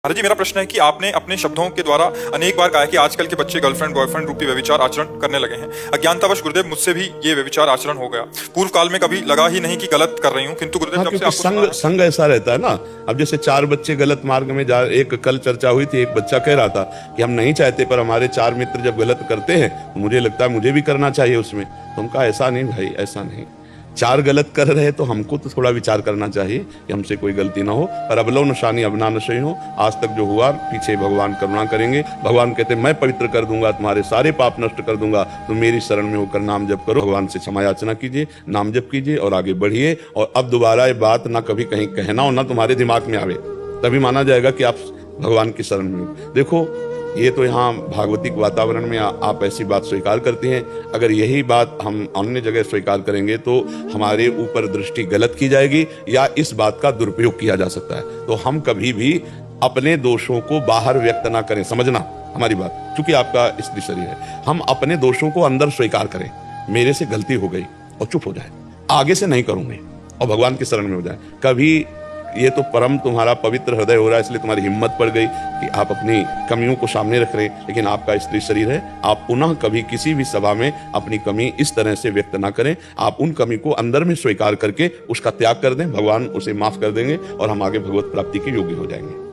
महाराज जी, मेरा प्रश्न है कि आपने अपने शब्दों के द्वारा अनेक बार कहा है कि आजकल के बच्चे गर्लफ्रेंड बॉयफ्रेंड रूपी व्यभिचार आचरण करने लगे हैं। अज्ञानतावश गुरुदेव मुझसे भी ये व्यभिचार आचरण हो गया। पूर्व काल में कभी लगा ही नहीं कि गलत कर रही हूँ, किंतु गुरुदेव जब से आपको संग ऐसा रहता है ना। अब जैसे 4 बच्चे गलत मार्ग में जा, एक कल चर्चा हुई थी, एक बच्चा कह रहा था कि हम नहीं चाहते पर हमारे 4 मित्र जब गलत करते हैं तो मुझे लगता है मुझे भी करना चाहिए उसमें। तो हम कहा ऐसा नहीं भाई, ऐसा नहीं। 4 गलत कर रहे तो हमको तो थोड़ा विचार करना चाहिए कि हमसे कोई गलती ना हो। पर अबलो नशानी अबना नशे हो, आज तक जो हुआ पीछे भगवान करुणा करेंगे। भगवान कहते मैं पवित्र कर दूंगा, तुम्हारे सारे पाप नष्ट कर दूंगा, तो मेरी शरण में होकर नाम जप करो, भगवान से क्षमा याचना कीजिए, नाम जप कीजिए और आगे बढ़िए। और अब दोबारा ये बात ना कभी कहीं कहना हो, ना तुम्हारे दिमाग में आवे, तभी माना जाएगा कि आप भगवान की शरण में हो। देखो, ये तो यहाँ भागवतिक वातावरण में आप ऐसी बात स्वीकार करती हैं। अगर यही बात हम अन्य जगह स्वीकार करेंगे तो हमारे ऊपर दृष्टि गलत की जाएगी या इस बात का दुरुपयोग किया जा सकता है। तो हम कभी भी अपने दोषों को बाहर व्यक्त ना करें, समझना हमारी बात। चूंकि आपका स्त्री शरीर है, हम अपने दोषों को अंदर स्वीकार करें, मेरे से गलती हो गई, और चुप हो जाए, आगे से नहीं करूंगे और भगवान की शरण में हो जाए। कभी ये तो परम तुम्हारा पवित्र हृदय हो रहा है, इसलिए तुम्हारी हिम्मत पड़ गई कि आप अपनी कमियों को सामने रख रहे हैं, लेकिन आपका स्त्री शरीर है। आप पुनः कभी किसी भी सभा में अपनी कमी इस तरह से व्यक्त ना करें। आप उन कमी को अंदर में स्वीकार करके उसका त्याग कर दें, भगवान उसे माफ कर देंगे और हम आगे भगवत प्राप्ति के योग्य हो जाएंगे।